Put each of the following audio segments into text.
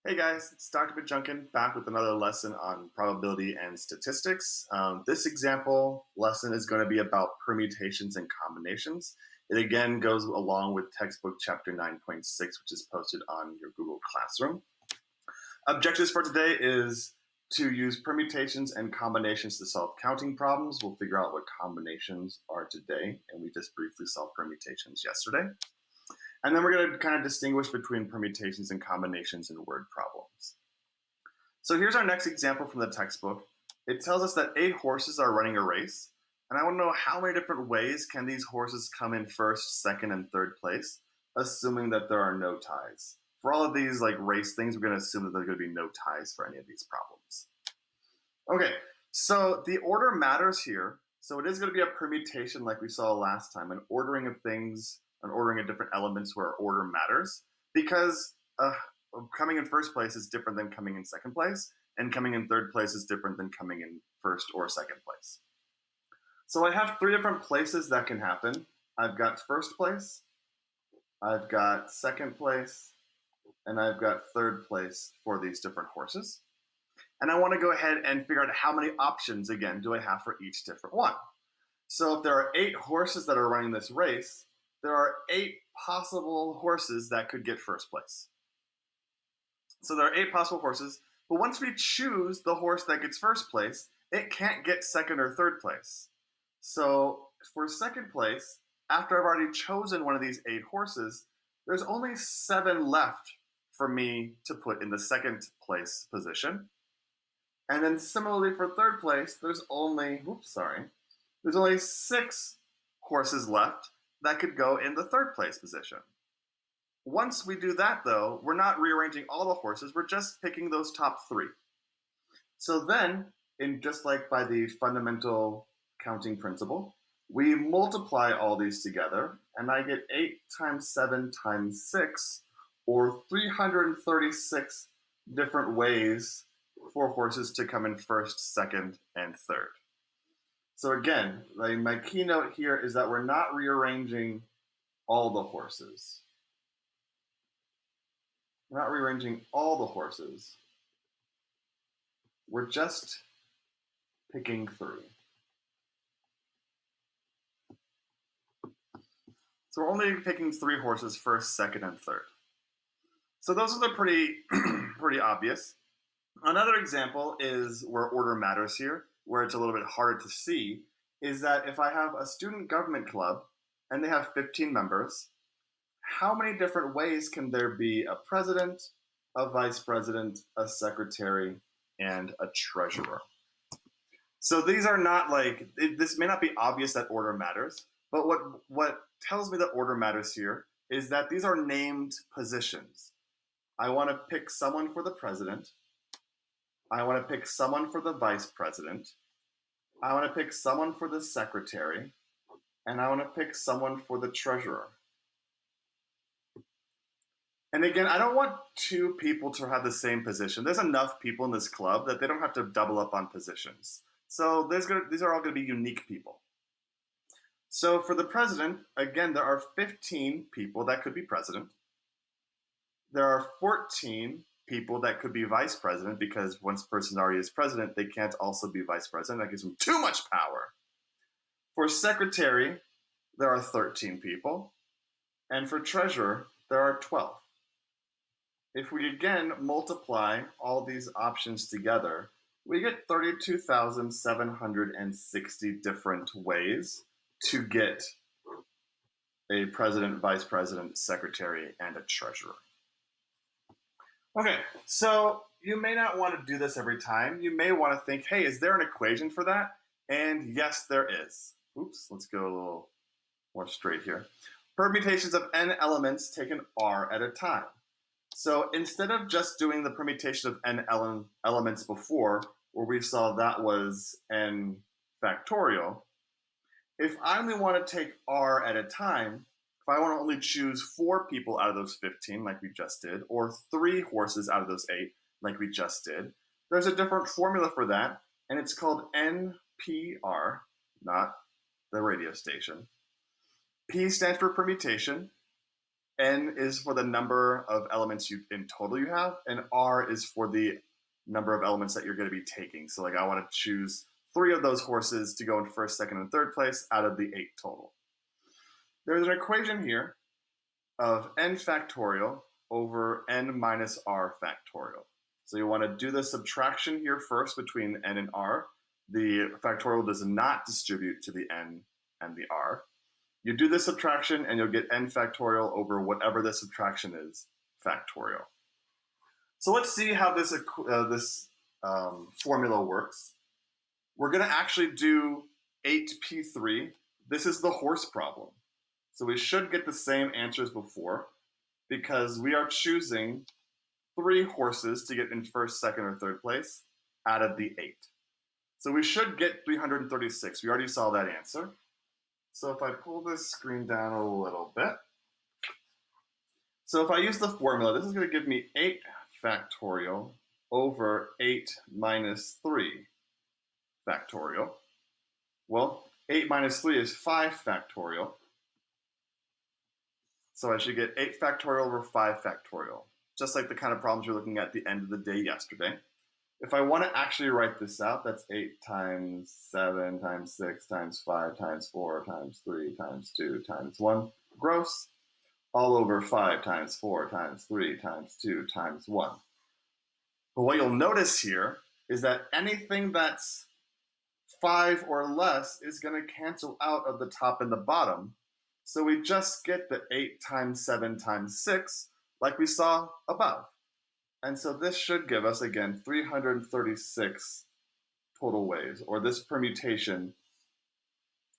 Hey guys, it's Dr. McJunkin back with another lesson on probability and statistics. This example lesson is going to be about permutations and combinations. It again goes along with textbook chapter 9.6, which is posted on your Google Classroom. Objectives for today is to use permutations and combinations to solve counting problems. We'll figure out what combinations are today, and we just briefly solved permutations yesterday. And then we're going to kind of distinguish between permutations and combinations in word problems. So here's our next example from the textbook. It tells us that 8 horses are running a race, and I want to know how many different ways can these horses come in first, second, and third place, assuming that there are no ties. For all of these race things, we're going to assume that there are going to be no ties for any of these problems. Okay, so the order matters here. So it is going to be a permutation like we saw last time, an ordering of things, an ordering of different elements where order matters, because coming in first place is different than coming in second place, and coming in third place is different than coming in first or second place. So I have 3 different places that can happen. I've got first place, I've got second place, and I've got third place for these different horses. And I want to go ahead and figure out how many options, again, do I have for each different one. So if there are 8 horses that are running this race, there are 8 possible horses that could get first place. So there are 8 possible horses, but once we choose the horse that gets first place, it can't get second or third place. So for second place, after I've already chosen one of these 8 horses, there's only 7 left for me to put in the second place position. And then similarly for third place, there's only 6 horses left that could go in the third place position. Once we do that, though, we're not rearranging all the horses, we're just picking those top 3. So then, just like by the fundamental counting principle, we multiply all these together, and I get 8 times 7 times 6, or 336 different ways for horses to come in first, second, and third. So again, my keynote here is that we're not rearranging all the horses. We're not rearranging all the horses. We're just picking 3. So we're only picking 3 horses, first, second, and third. So those are the pretty obvious. Another example is where order matters here, where it's a little bit harder to see, is that if I have a student government club and they have 15 members, how many different ways can there be a president, a vice president, a secretary, and a treasurer? So these are not this may not be obvious that order matters, but what tells me that order matters here is that these are named positions. I want to pick someone for the president, I want to pick someone for the vice president, I want to pick someone for the secretary, and I want to pick someone for the treasurer. And again, I don't want 2 people to have the same position. There's enough people in this club that they don't have to double up on positions. So these are all going to be unique people. So for the president, again, there are 15 people that could be president. There are 14 people that could be vice president, because once a person already is president, they can't also be vice president. That gives them too much power. For secretary, there are 13 people. And for treasurer, there are 12. If we again multiply all these options together, we get 32,760 different ways to get a president, vice president, secretary, and a treasurer. Okay, so you may not want to do this every time. You may want to think, hey, is there an equation for that? And yes, there is. Oops, let's go a little more straight here. Permutations of n elements take an r at a time. So instead of just doing the permutation of n elements before, where we saw that was n factorial, if I only want to take r at a time, if I want to only choose 4 people out of those 15, like we just did, or 3 horses out of those 8, like we just did, there's a different formula for that, and it's called NPR, not the radio station. P stands for permutation, N is for the number of elements in total you have, and R is for the number of elements that you're going to be taking. So like I want to choose 3 of those horses to go in first, second, and third place out of the 8 total. There's an equation here of n factorial over n minus r factorial. So you want to do the subtraction here first between n and r. The factorial does not distribute to the n and the r. You do this subtraction and you'll get n factorial over whatever the subtraction is factorial. So let's see how this formula works. We're going to actually do 8p3. This is the horse problem. So we should get the same answer as before because we are choosing 3 horses to get in first, second, or third place out of the 8. So we should get 336. We already saw that answer. So if I pull this screen down a little bit, so if I use the formula, this is going to give me 8 factorial over 8 minus 3 factorial. Well, 8 minus 3 is 5 factorial. So I should get 8 factorial over 5 factorial, just like the kind of problems you're looking at the end of the day yesterday. If I want to actually write this out, that's 8 times 7 times 6 times 5 times 4 times 3 times 2 times 1 gross, all over 5 times 4 times 3 times 2 times 1. But what you'll notice here is that anything that's 5 or less is going to cancel out of the top and the bottom. So we just get the 8 times 7 times 6 like we saw above. And so this should give us, again, 336 total ways, or this permutation,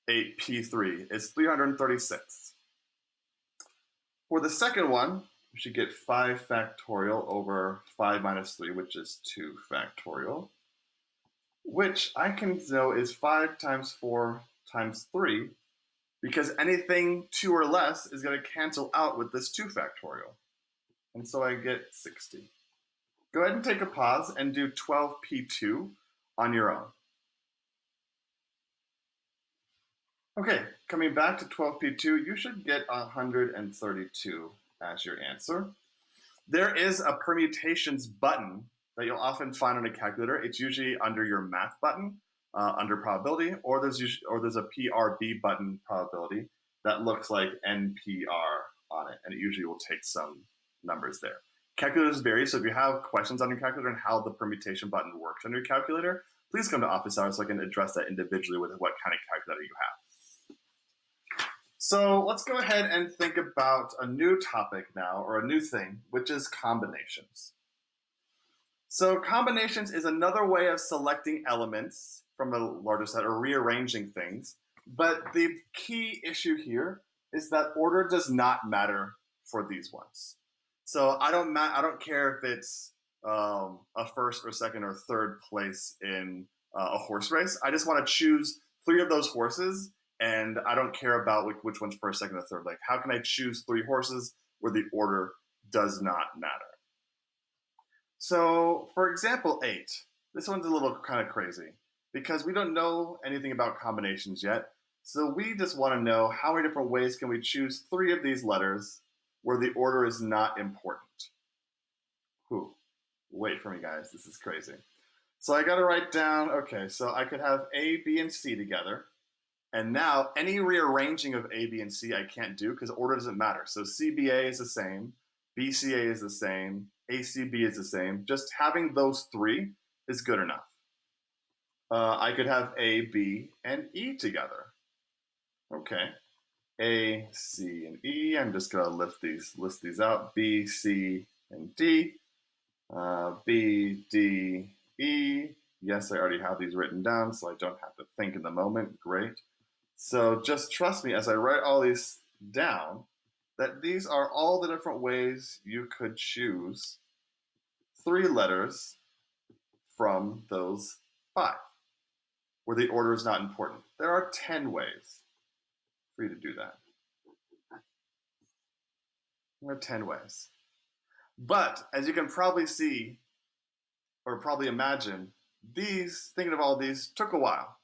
8p3, is 336. For the second one, we should get 5 factorial over 5 minus 3, which is 2 factorial, which I can know is 5 times 4 times 3, because anything 2 or less is going to cancel out with this 2 factorial. And so I get 60. Go ahead and take a pause and do 12p2 on your own. Okay, coming back to 12p2, you should get 132 as your answer. There is a permutations button that you'll often find on a calculator. It's usually under your math button, under probability, or there's a PRB button, probability, that looks like NPR on it, and it usually will take some numbers there. Calculators vary, so if you have questions on your calculator and how the permutation button works on your calculator, please come to office hours so I can address that individually with what kind of calculator you have. So let's go ahead and think about a new topic now, or a new thing, which is combinations. So combinations is another way of selecting elements from a larger set or rearranging things. But the key issue here is that order does not matter for these ones. So I don't care if it's a first or second or third place in a horse race. I just want to choose 3 of those horses, and I don't care about which one's first, second, or third. Like, how can I choose 3 horses where the order does not matter? So, for example, 8. This one's a little kind of crazy because we don't know anything about combinations yet. So we just want to know how many different ways can we choose 3 of these letters where the order is not important. Wait for me, guys. This is crazy. So I got to write down, okay, so I could have A, B, and C together. And now any rearranging of A, B, and C I can't do because order doesn't matter. So CBA is the same, BCA is the same, ACB is the same. Just having those 3 is good enough. I could have A, B, and E together. Okay. A, C, and E. I'm just going to list these out. B, C, and D. B, D, E. Yes, I already have these written down, so I don't have to think in the moment. Great. So just trust me as I write all these down that these are all the different ways you could choose 3 letters from those 5, where the order is not important. There are 10 ways for you to do that. There are 10 ways. But as you can probably see, or probably imagine, thinking of all these took a while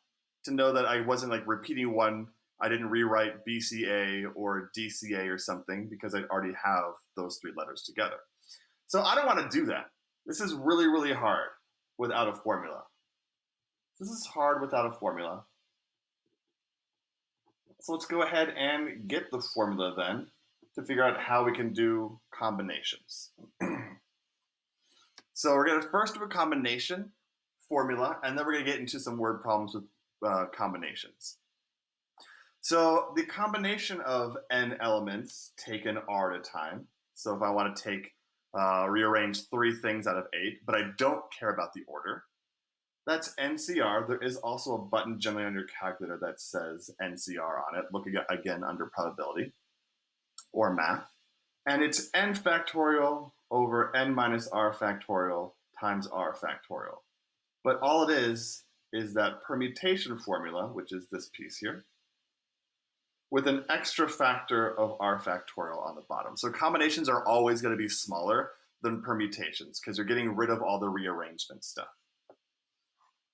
to know that I wasn't like repeating one I didn't rewrite BCA or DCA or something because I already have those three letters together. So I don't want to do that. This is really, really hard without a formula. This is hard without a formula. So let's go ahead and get the formula then to figure out how we can do combinations. So we're going to first do a combination formula, and then we're going to get into some word problems with combinations. So the combination of n elements taken r at a time. So if I want to rearrange 3 things out of 8, but I don't care about the order, that's NCR. There is also a button generally on your calculator that says NCR on it. Look again under probability or math. And it's n factorial over n minus r factorial times r factorial. But all it is that permutation formula, which is this piece here, with an extra factor of r factorial on the bottom. So combinations are always going to be smaller than permutations because you're getting rid of all the rearrangement stuff.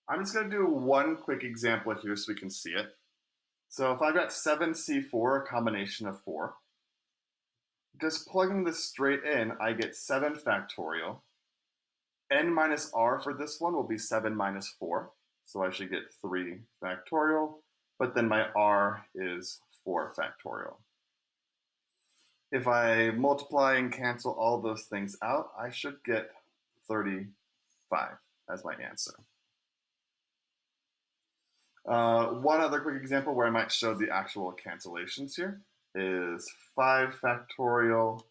I'm just going to do one quick example here so we can see it. So if I've got 7C4, a combination of 4, just plugging this straight in, I get 7 factorial. N minus r for this one will be 7 minus 4, so I should get 3 factorial, but then my r is 4 factorial. If I multiply and cancel all those things out, I should get 35 as my answer. One other quick example where I might show the actual cancellations here is 5 factorial,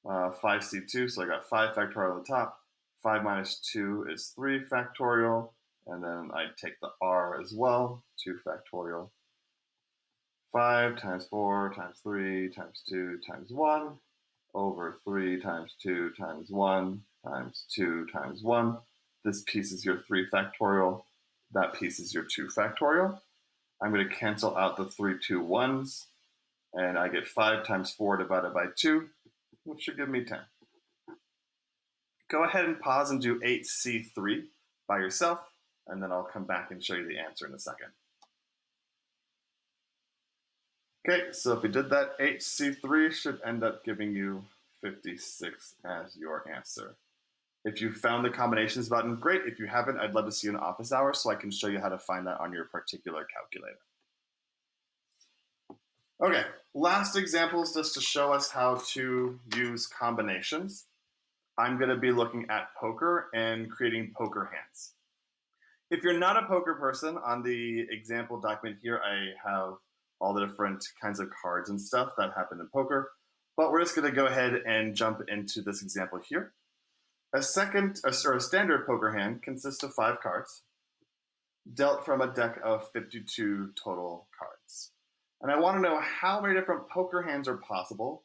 5c2, so I got 5 factorial at the top, 5 minus 2 is 3 factorial, and then I take the r as well, 2 factorial. 5 times 4 times 3 times 2 times 1 over 3 times 2 times 1 times 2 times 1. This piece is your 3 factorial. That piece is your 2 factorial. I'm going to cancel out the 3 2 1s, and I get 5 times 4 divided by 2, which should give me 10. Go ahead and pause and do 8C3 by yourself, and then I'll come back and show you the answer in a second. Okay, so if we did that, 8C3 should end up giving you 56 as your answer. If you found the combinations button, great. If you haven't, I'd love to see you in office hours so I can show you how to find that on your particular calculator. Okay, last examples just to show us how to use combinations. I'm going to be looking at poker and creating poker hands. If you're not a poker person, on the example document here, I have all the different kinds of cards and stuff that happen in poker, but we're just going to go ahead and jump into this example here. A standard poker hand consists of 5 cards, dealt from a deck of 52 total cards. And I want to know how many different poker hands are possible.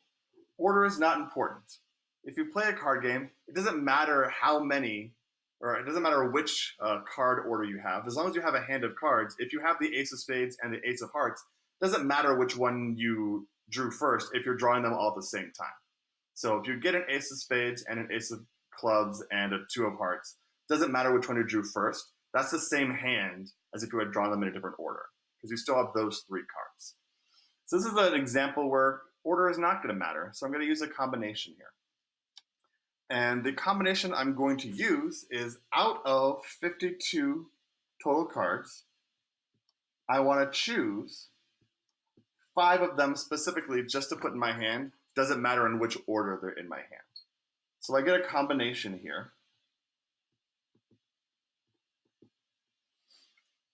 Order is not important. If you play a card game, it doesn't matter how many, or it doesn't matter which card order you have. As long as you have a hand of cards, if you have the ace of spades and the ace of hearts, it doesn't matter which one you drew first if you're drawing them all at the same time. So if you get an ace of spades and an ace of clubs and a 2 of hearts, it doesn't matter which one you drew first. That's the same hand as if you had drawn them in a different order, because you still have those 3 cards. So this is an example where order is not going to matter. So I'm going to use a combination here. And the combination I'm going to use is out of 52 total cards, I want to choose 5 of them specifically just to put in my hand. Doesn't matter in which order they're in my hand. So I get a combination here,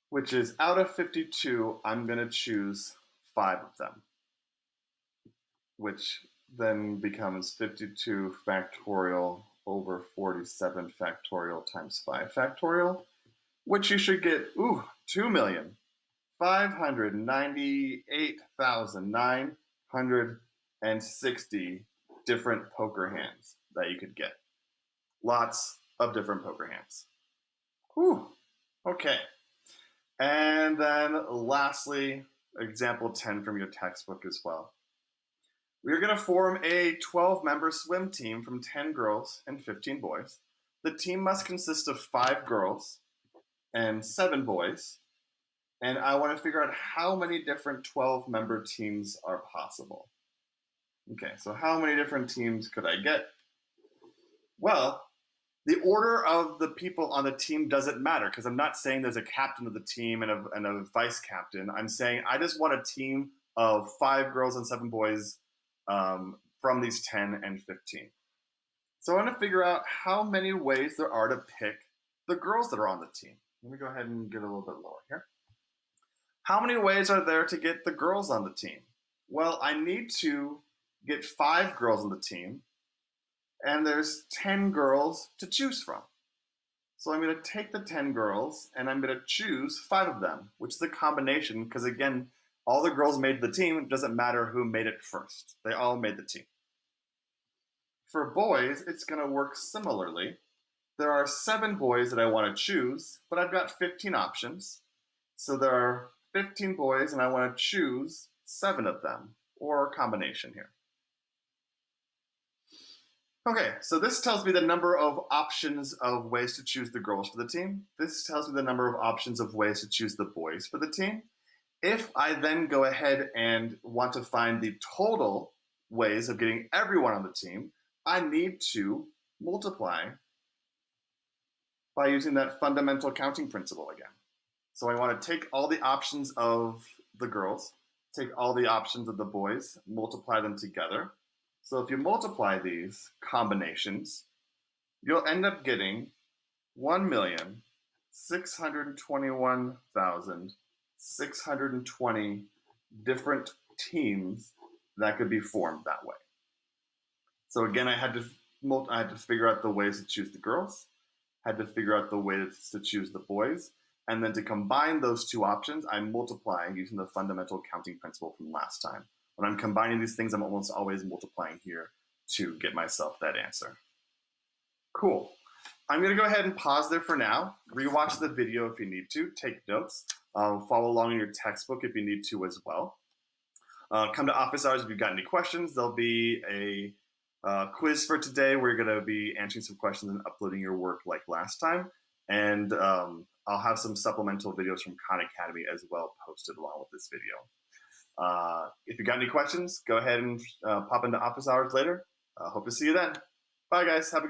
which is out of 52, I'm going to choose 5 of them, which then becomes 52 factorial over 47 factorial times 5 factorial, which you should get, 2,598,960 different poker hands that you could get. Lots of different poker hands. Whew. Okay. And then lastly, example 10 from your textbook as well. We are going to form a 12-member swim team from 10 girls and 15 boys. The team must consist of 5 girls and 7 boys, And I want to figure out how many different 12-member teams are possible. Okay, so how many different teams could I get? Well, the order of the people on the team doesn't matter because I'm not saying there's a captain of the team and a vice captain. I'm saying I just want a team of 5 girls and 7 boys from these 10 and 15. So I want to figure out how many ways there are to pick the girls that are on the team. Let me go ahead and get a little bit lower here. How many ways are there to get the girls on the team? Well, I need to get 5 girls on the team, and there's 10 girls to choose from. So I'm going to take the 10 girls, and I'm going to choose 5 of them, which is a combination, because again, all the girls made the team. It doesn't matter who made it first. They all made the team. For boys, it's going to work similarly. There are 7 boys that I want to choose, but I've got 15 options. So there are 15 boys, and I want to choose 7 of them, or a combination here. Okay, so this tells me the number of options of ways to choose the girls for the team. This tells me the number of options of ways to choose the boys for the team. If I then go ahead and want to find the total ways of getting everyone on the team, I need to multiply by using that fundamental counting principle again. So I want to take all the options of the girls, take all the options of the boys, multiply them together. So if you multiply these combinations, you'll end up getting 1,621,620 different teams that could be formed that way. So again, I had to figure out the ways to choose the girls, had to figure out the ways to choose the boys, and then to combine those 2 options, I'm multiplying using the fundamental counting principle from last time. When I'm combining these things, I'm almost always multiplying here to get myself that answer. Cool. I'm going to go ahead and pause there for now. Rewatch the video if you need to. Take notes. Follow along in your textbook if you need to as well. Come to office hours if you've got any questions. There'll be a quiz for today. We're going to be answering some questions and uploading your work like last time. And I'll have some supplemental videos from Khan Academy as well posted along with this video. If you got any questions, go ahead and pop into office hours later. Hope to see you then. Bye, guys. Have a good one.